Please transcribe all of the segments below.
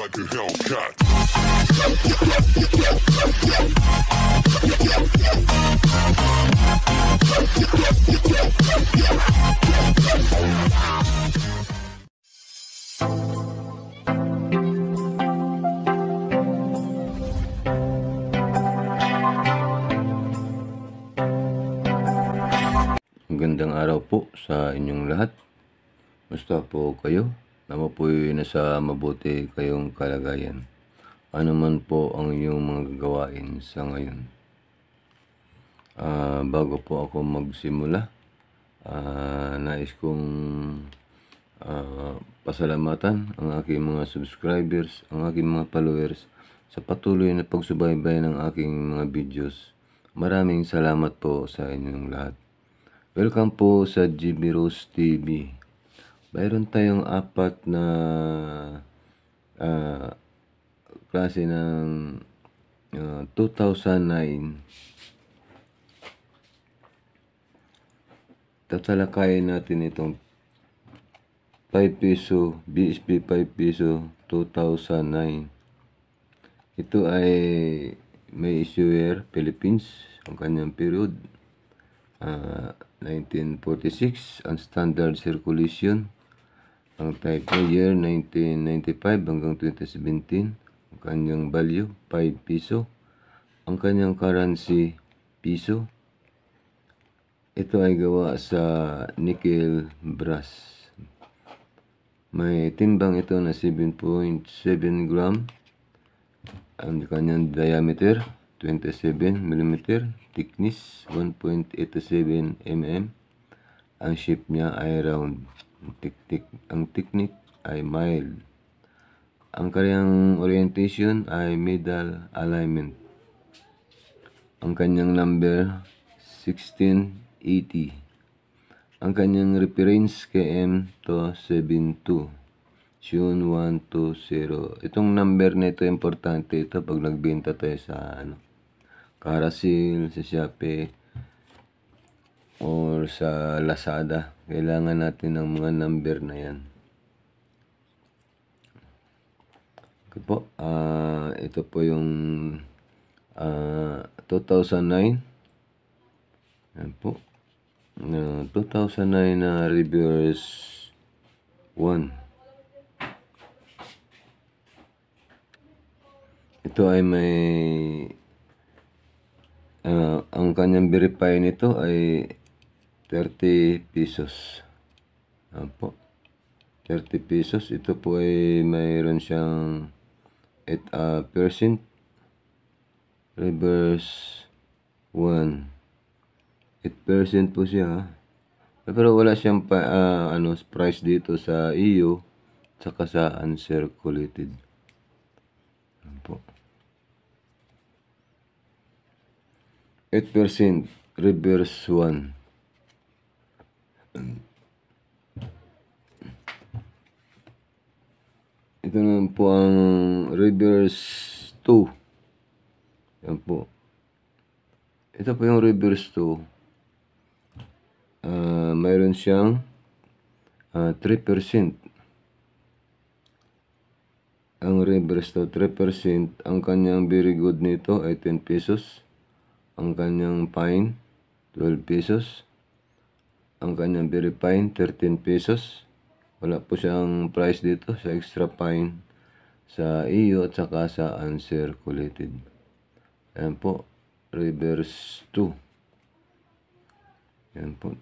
like a Hellcat. Magandang araw po sa inyong lahat. Musta po kayo? Nawa po'y nasa mabuti kayong kalagayan. Ano man po ang iyong mga gawain sa ngayon. Bago po ako magsimula, nais kong pasalamatan ang aking mga subscribers, ang aking mga followers sa patuloy na pagsubaybay ng aking mga videos. Maraming salamat po sa inyong lahat. Welcome po sa GB Rose TV. Mayroon tayong 4 na klase ng 2009. Tatalakayin natin itong 5 piso, BSP 5 piso 2009. Ito ay may issuer Philippines, ang kanyang period. 1946 ang standard circulation, ang type na year 1995 hanggang 2017, ang kanyang value 5 piso, ang kanyang currency piso. Ito ay gawa sa nickel brass. May timbang ito na 7.7 gram, ang kanyang diameter 27 mm, thickness 1.87 mm. Ang shape niya ay round. Ang technique ay mild. Ang kanyang orientation ay middle alignment. Ang kanyang number 1680. Ang kanyang reference KM to 72. June 120. Itong number na ito importante ito pag nagbenta tayo sa Carousel, sa Shopee, or sa Lazada. Kailangan natin ng mga number na yan. Okay po. Ito po yung 2009. Yan po. 2009 na reverse 1. Ito ay may ang kanyang verify nito ay 30 pesos. Po. 30 pesos. Ito po ay mayroon siyang 8% reverse 1. 8% po siya. Pero wala siyang price dito sa EU saka sa uncirculated. Po. 8% reverse 1. Ito naman po ang reverse 2. Yan po. Ito po yung reverse 2. Mayroon siyang 3%. Ang reverse 2, 3%. Ang kanyang very good nito ay 10 pesos. Ang kanyang fine, 12 pesos. Ang kanyang very fine, 13 pesos. Wala po siyang price dito sa extra fine sa EU at saka sa uncirculated. Ayan po, reverse 2. Ayan po.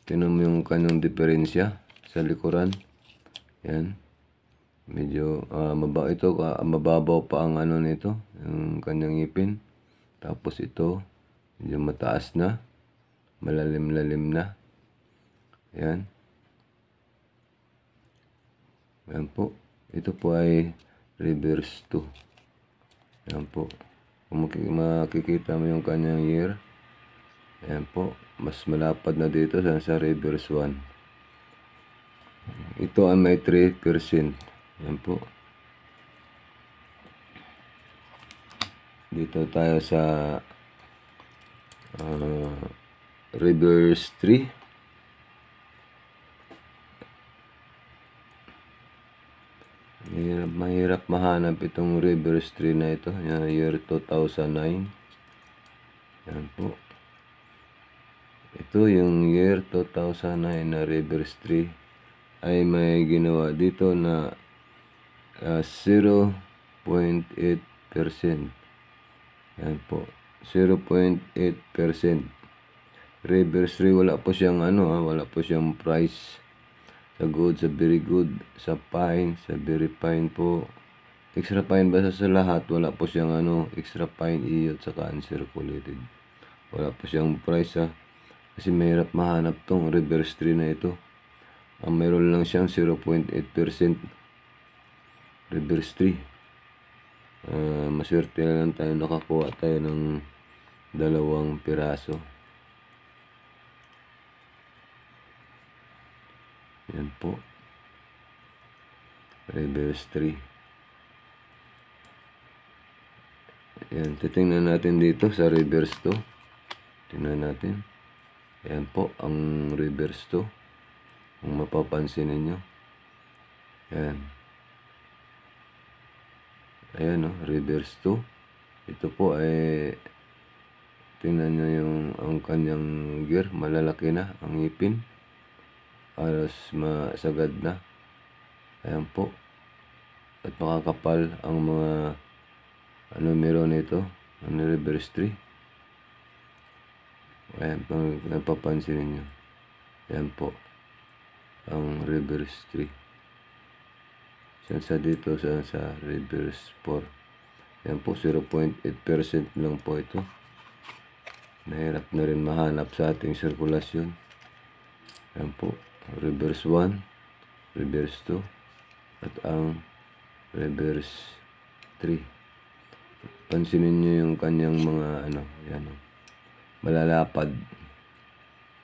Tinan mo yung kanyang diferensya sa likuran. Ayan. Medyo mababaw pa ang nito, yung kanyang ngipin. Tapos ito, medyo mataas na, malalim-lalim na. Ayan. Ayan po. Ito po ay reverse 2. Ayan po. Kung makikita mo yung kanyang year, ayan po. Mas malapad na dito sa reverse 1. Ito ay may 3%. Yan po. Dito tayo sa reverse 3. Mahirap mahanap itong reverse tree na ito, year 2009. Yan po. Ito yung year 2009 na reverse tree ay may ginawa dito na 0.8%. Yan po, 0.8%. Reverse tree, wala po siyang wala po siyang price. Sa good, sa very good, sa fine, sa very fine po. Extra fine basta sa lahat, wala po siyang extra fine, iyot, saka uncirculated. Wala po siyang price kasi mahirap mahanap tong reverse tree na ito. Mayroon lang siyang 0.8% reverse tree. Maswerte na lang tayo, nakakuha tayo ng 2 piraso. Yan po, reverse tree. Yan, titingnan natin dito sa reverse to. Tingnan natin. Ayan po ang reverse to, kung mapapansin ninyo. Ayan. Ayan reverse to. Ito po ay tingnan nyo ang kanyang gear, malalaki na ang ngipin, alas masagad na. Ayan po, at makakapal ang mga numero nito, ang reverse tree. Ayan, kung napapansin ninyo, ayan po ang reverse tree. Sa dito sa reverse 4. Ayan po, 0.8% lang po ito. Mahirap na rin mahanap sa ating sirkulasyon. Ayan po, reverse 1, reverse 2, at ang reverse 3. Pansinin nyo yung kanyang mga yan malalapad,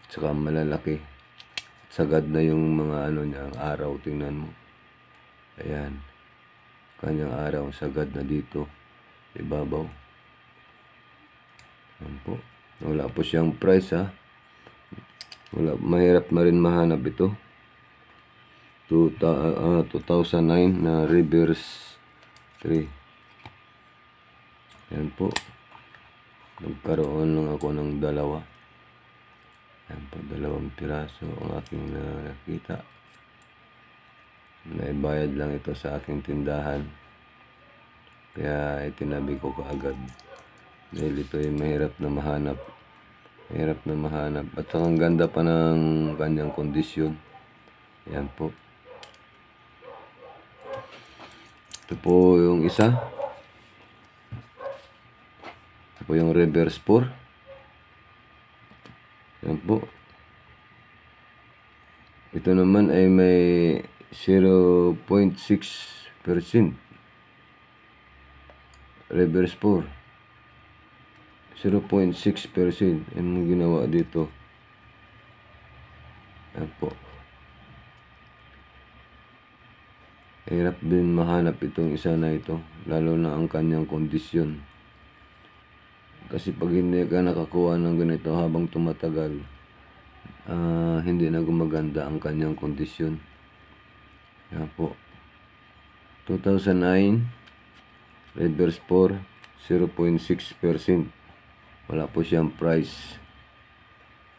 saka malalaki. Sagad na yung mga niya, ang araw, tingnan mo. Ayan, kanyang araw, sagad na dito, ibabaw. Ayan po, wala po siyang price mahirap na rin mahanap ito. 2009 na reverse 3. Ayan po, nagkaroon lang ako ng 2. Ayan po, 2 piraso ang aking nakita. Naibayad lang ito sa aking tindahan, kaya itinabi ko kaagad dahil ito ay mahirap na mahanap. At ang ganda pa ng kanyang kondisyon. Ayan po, ito po yung isa. Ito po yung reverse 4. Ayan po, ito naman ay may 0.6% reverse 4. 0.6% ang ginawa dito. Ayan po, hirap din mahanap itong isa na ito, lalo na ang kanyang kondisyon. Kasi pag hindi ka nakakuha ng ganito habang tumatagal, hindi na gumaganda ang kanyang kondisyon. Yan po, 2009 reverse 4, 0.6%. Wala po siyang price.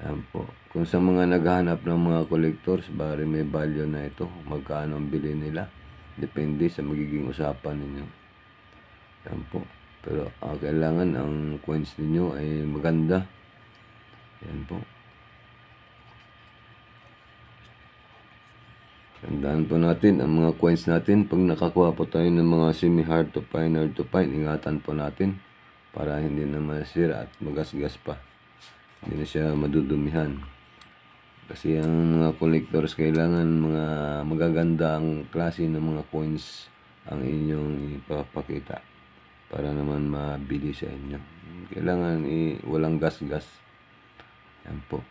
Yan po, kung sa mga naghahanap ng mga collectors, bari may value na ito, magkano ang bili nila, depende sa magiging usapan ninyo. Yan po, pero kailangan ang coins ninyo ay maganda. Yan po, tandaan po natin ang mga coins natin. Pag nakakuha po tayo ng mga semi hard to fine, ingatan po natin para hindi na masira at magasgas pa, hindi na siya madudumihan. Kasi ang mga collectors, kailangan mga magagandang klase ng mga coins ang inyong ipapakita para naman mabili sa inyo. Kailangan walang gasgas. Yan po.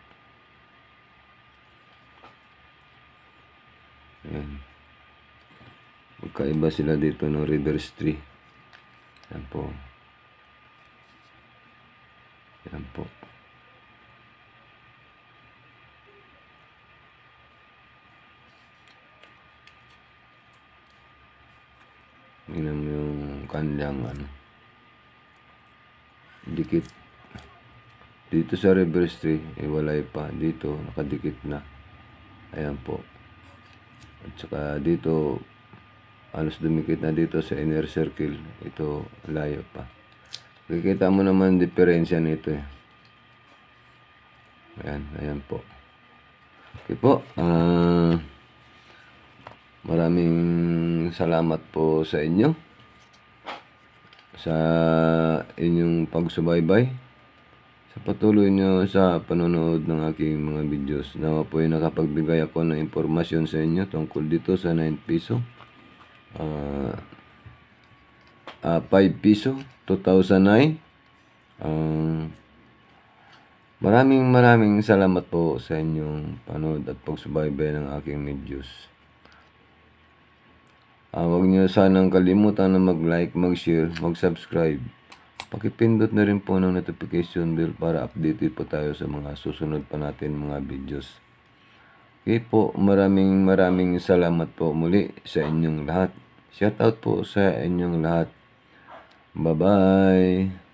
Ayan, magkaiba sila dito ng reverse 3. Yan po. Yan po. Tingnan mo yung kanyang dikit. Dito sa reverse tree, walay pa. Dito, nakadikit na. Ayan po. At saka dito, halos dumikit na dito sa inner circle. Ito, layo pa. Kikita mo naman diferensya nito eh. Ayan po. Okay po. Maraming salamat po sa inyo. Sa inyong pagsubaybay. Sa patuloy nyo sa panonood ng aking mga videos. Nawa po ay nakapagbigay ako ng impormasyon sa inyo tungkol dito sa 9 piso. 5 piso, 2009. Maraming salamat po sa inyong panood at pagsubaybay ng aking videos. Huwag nyo sanang kalimutan na mag-like, mag-share, mag-subscribe. Pakipindot na rin po ng notification bell para updated po tayo sa mga susunod pa natin mga videos. Okay po, maraming salamat po muli sa inyong lahat. Shout out po sa inyong lahat. Bye-bye.